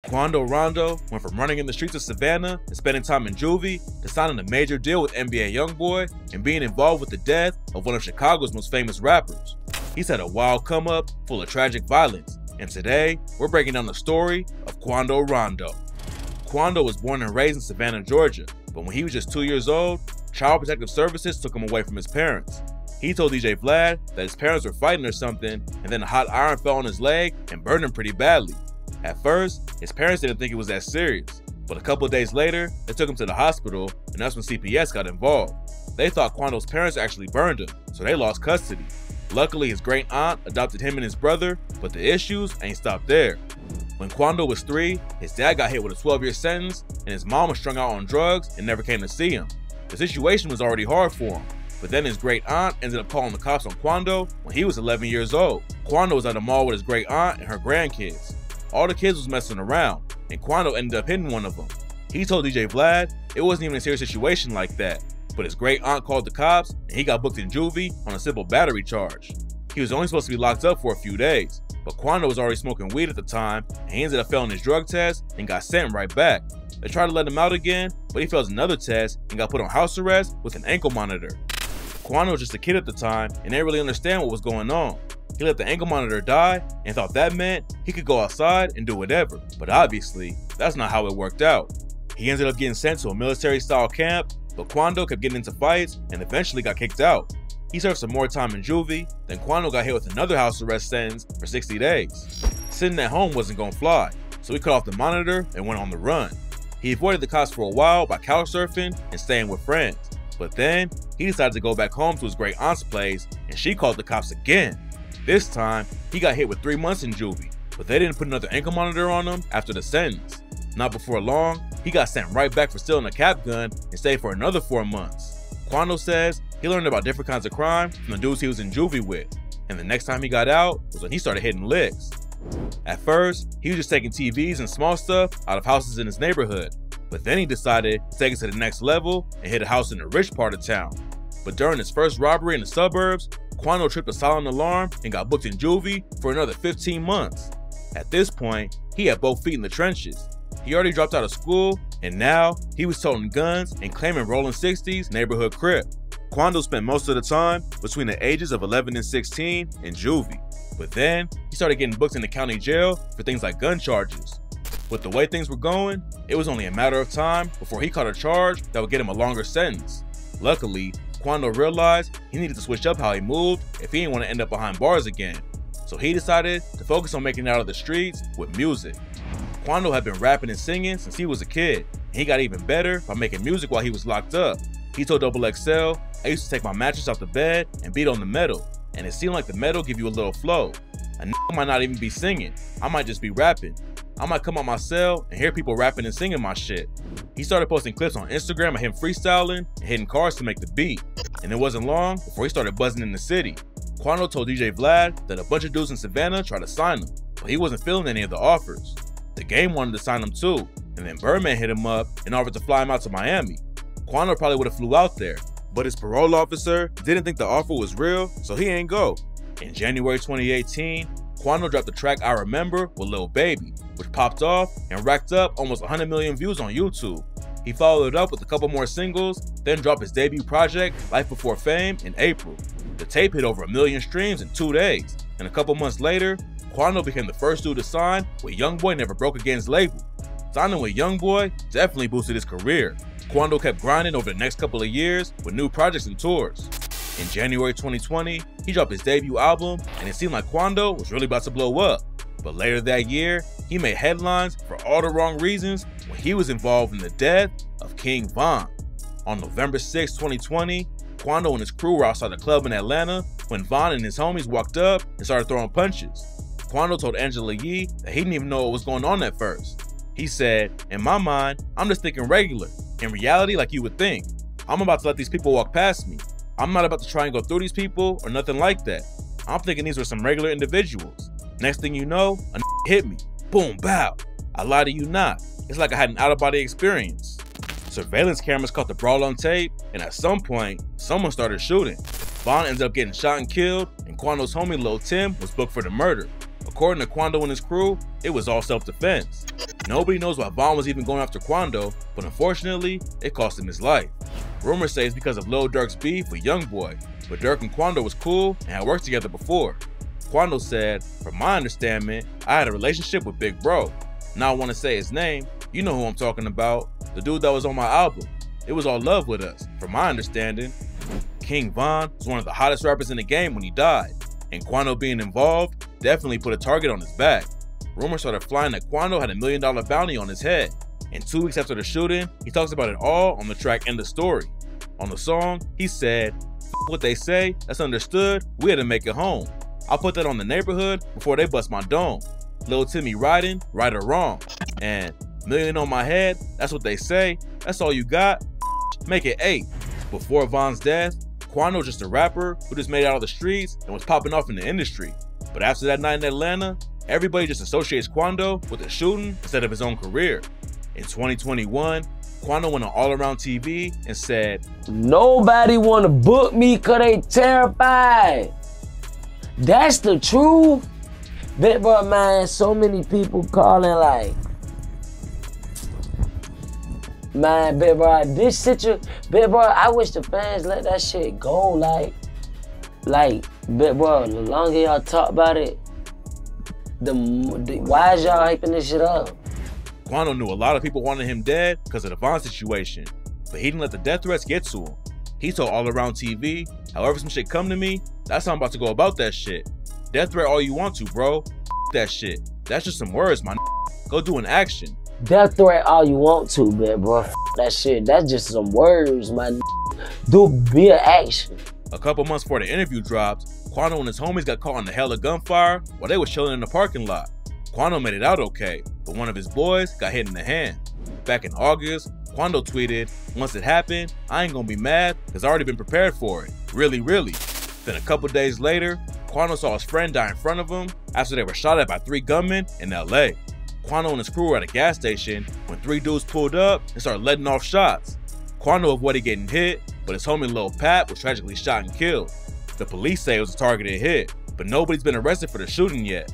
Quando Rondo went from running in the streets of Savannah and spending time in juvie to signing a major deal with NBA Youngboy and being involved with the death of one of Chicago's most famous rappers. He's had a wild come up full of tragic violence, and today we're breaking down the story of Quando Rondo. Quando was born and raised in Savannah, Georgia, but when he was just 2 years old, Child Protective Services took him away from his parents. He told DJ Vlad that his parents were fighting or something, and then a hot iron fell on his leg and burned him pretty badly. At first, his parents didn't think it was that serious, but a couple of days later, they took him to the hospital, and that's when CPS got involved. They thought Quando's parents actually burned him, so they lost custody. Luckily, his great aunt adopted him and his brother, but the issues ain't stopped there. When Quando was 3, his dad got hit with a 12-year sentence, and his mom was strung out on drugs and never came to see him. The situation was already hard for him, but then his great aunt ended up calling the cops on Quando when he was 11 years old. Quando was at a mall with his great aunt and her grandkids. All the kids was messing around, and Quando ended up hitting one of them. He told DJ Vlad it wasn't even a serious situation like that, but his great aunt called the cops and he got booked in juvie on a simple battery charge. He was only supposed to be locked up for a few days, but Quando was already smoking weed at the time, and he ended up failing his drug test and got sent right back. They tried to let him out again, but he failed another test and got put on house arrest with an ankle monitor. Quando was just a kid at the time and didn't really understand what was going on. He let the ankle monitor die and thought that meant he could go outside and do whatever, but obviously, that's not how it worked out. He ended up getting sent to a military-style camp, but Quando kept getting into fights and eventually got kicked out. He served some more time in juvie, then Quando got hit with another house arrest sentence for 60 days. Sitting at home wasn't gonna fly, so he cut off the monitor and went on the run. He avoided the cops for a while by couch surfing and staying with friends, but then he decided to go back home to his great aunt's place, and she called the cops again. This time, he got hit with 3 months in juvie, but they didn't put another ankle monitor on him after the sentence. Not before long, he got sent right back for stealing a cap gun and stayed for another 4 months. Quando says he learned about different kinds of crime from the dudes he was in juvie with, and the next time he got out was when he started hitting licks. At first, he was just taking TVs and small stuff out of houses in his neighborhood, but then he decided to take it to the next level and hit a house in the rich part of town. But during his first robbery in the suburbs, Quando tripped a silent alarm and got booked in juvie for another 15 months. At this point, he had both feet in the trenches. He already dropped out of school, and now he was toting guns and claiming rolling 60s neighborhood Crip. Quando spent most of the time between the ages of 11 and 16 in juvie, but then he started getting booked in the county jail for things like gun charges. With the way things were going, it was only a matter of time before he caught a charge that would get him a longer sentence. Luckily, Quando realized he needed to switch up how he moved if he didn't want to end up behind bars again, so he decided to focus on making it out of the streets with music. Quando had been rapping and singing since he was a kid, and he got even better by making music while he was locked up. He told XXL, "I used to take my mattress off the bed and beat on the metal, and it seemed like the metal give you a little flow. A nigga might not even be singing, I might just be rapping. I might come out my cell and hear people rapping and singing my shit." He started posting clips on Instagram of him freestyling and hitting cars to make the beat, and it wasn't long before he started buzzing in the city. Quando told DJ Vlad that a bunch of dudes in Savannah tried to sign him, but he wasn't feeling any of the offers. The game wanted to sign him too, and then Birdman hit him up and offered to fly him out to Miami. Quando probably would have flew out there, but his parole officer didn't think the offer was real, so he ain't go. In January 2018, Quando dropped the track I Remember with DaBaby, which popped off and racked up almost 100 million views on YouTube. He followed it up with a couple more singles, then dropped his debut project, Life Before Fame, in April. The tape hit over 1 million streams in 2 days, and a couple months later, Quando became the first dude to sign with Youngboy Never Broke Again's label. Signing with Youngboy definitely boosted his career. Quando kept grinding over the next couple of years with new projects and tours. In January 2020, he dropped his debut album, and it seemed like Quando was really about to blow up. But later that year, he made headlines for all the wrong reasons when he was involved in the death of King Von. On November 6, 2020, Quando and his crew were outside a club in Atlanta when Von and his homies walked up and started throwing punches. Quando told Angela Yee that he didn't even know what was going on at first. He said, "In my mind, I'm just thinking regular. In reality, like you would think. I'm about to let these people walk past me. I'm not about to try and go through these people or nothing like that. I'm thinking these were some regular individuals. Next thing you know, a hit me. Boom, bow. I lie to you not. It's like I had an out-of-body experience." Surveillance cameras caught the brawl on tape, and at some point, someone started shooting. Von ended up getting shot and killed, and Quando's homie Lil Tim was booked for the murder. According to Quando and his crew, it was all self-defense. Nobody knows why Von was even going after Quando, but unfortunately, it cost him his life. Rumors say it's because of Lil Durk's beef with Youngboy, but Durk and Quando was cool and had worked together before. Quando said, "From my understanding, I had a relationship with Big Bro. Now I want to say his name, you know who I'm talking about, the dude that was on my album. It was all love with us, from my understanding." King Von was one of the hottest rappers in the game when he died, and Quando being involved definitely put a target on his back. Rumors started flying that Quando had $1 million bounty on his head, and 2 weeks after the shooting, he talks about it all on the track End of Story. On the song, he said, "F what they say, that's understood, we had to make it home. I'll put that on the neighborhood before they bust my dome. Lil Timmy riding, right or wrong. And million on my head, that's what they say, that's all you got, make it 8. Before Von's death, Quando was just a rapper who just made it out of the streets and was popping off in the industry. But after that night in Atlanta, everybody just associates Quando with the shooting instead of his own career. In 2021, Quando went on All Around TV and said, "Nobody wanna book me cause they terrified." That's the truth. Big bro, man, so many people calling like, man, big bro, this situation, big bro, I wish the fans let that shit go. Like, big bro, the longer y'all talk about it, why is y'all hyping this shit up? Quando knew a lot of people wanted him dead because of the Von situation, but he didn't let the death threats get to him. He told All Around TV, "However some shit come to me, that's how I'm about to go about that shit. Death threat all you want to, bro. That shit. That's just some words, my Go do an action." Death threat all you want to, big bro. That shit, that's just some words, man. Be an action. A couple months before the interview dropped, Quando and his homies got caught in the hell of gunfire while they was chilling in the parking lot. Quando made it out okay, but one of his boys got hit in the hand. Back in August, Quando tweeted, "Once it happened, I ain't gonna be mad because I already been prepared for it. Really, really." Then a couple days later, Quando saw his friend die in front of him after they were shot at by 3 gunmen in LA. Quando and his crew were at a gas station when 3 dudes pulled up and started letting off shots. Quando avoided getting hit, but his homie Lil Pat was tragically shot and killed. The police say it was a targeted hit, but nobody's been arrested for the shooting yet.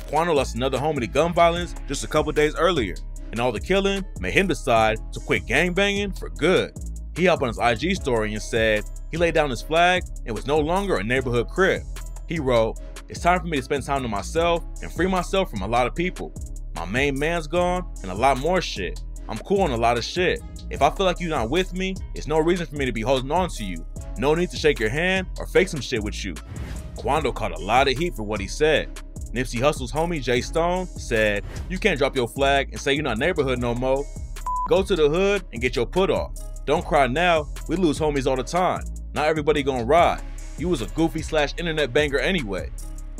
Quando lost another homie to gun violence just a couple days earlier, and all the killing made him decide to quit gangbanging for good. He hopped on his IG story and said he laid down his flag and was no longer a neighborhood crip. He wrote, "It's time for me to spend time to myself and free myself from a lot of people. My main man's gone and a lot more shit. I'm cool on a lot of shit. If I feel like you're not with me, it's no reason for me to be holding on to you. No need to shake your hand or fake some shit with you." Quando caught a lot of heat for what he said. Nipsey Hussle's homie Jay Stone said, "You can't drop your flag and say you're not neighborhood no more. Go to the hood and get your put off. Don't cry now, we lose homies all the time. Not everybody gonna ride. You was a goofy / internet banger anyway."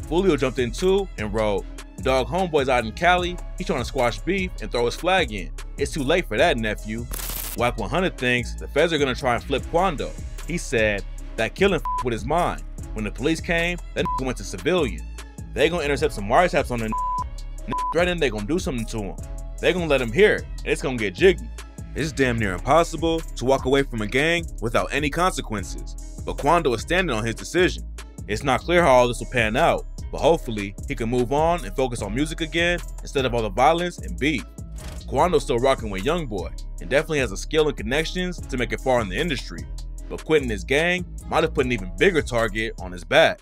Fulio jumped in too and wrote, "Dog homeboy's out in Cali, he trying to squash beef and throw his flag in. It's too late for that, nephew." Wack 100 thinks the feds are gonna try and flip Quando. He said, "That killing with his mind. When the police came, that went to civilian. They gonna intercept some wiretaps on the threatening they gonna do something to him. They gonna let him hear it, and it's gonna get jiggy." It's damn near impossible to walk away from a gang without any consequences, but Quando is standing on his decision. It's not clear how all this will pan out, but hopefully he can move on and focus on music again instead of all the violence and beef. Quando's still rocking with Youngboy and definitely has the skill and connections to make it far in the industry, but quitting his gang might have put an even bigger target on his back.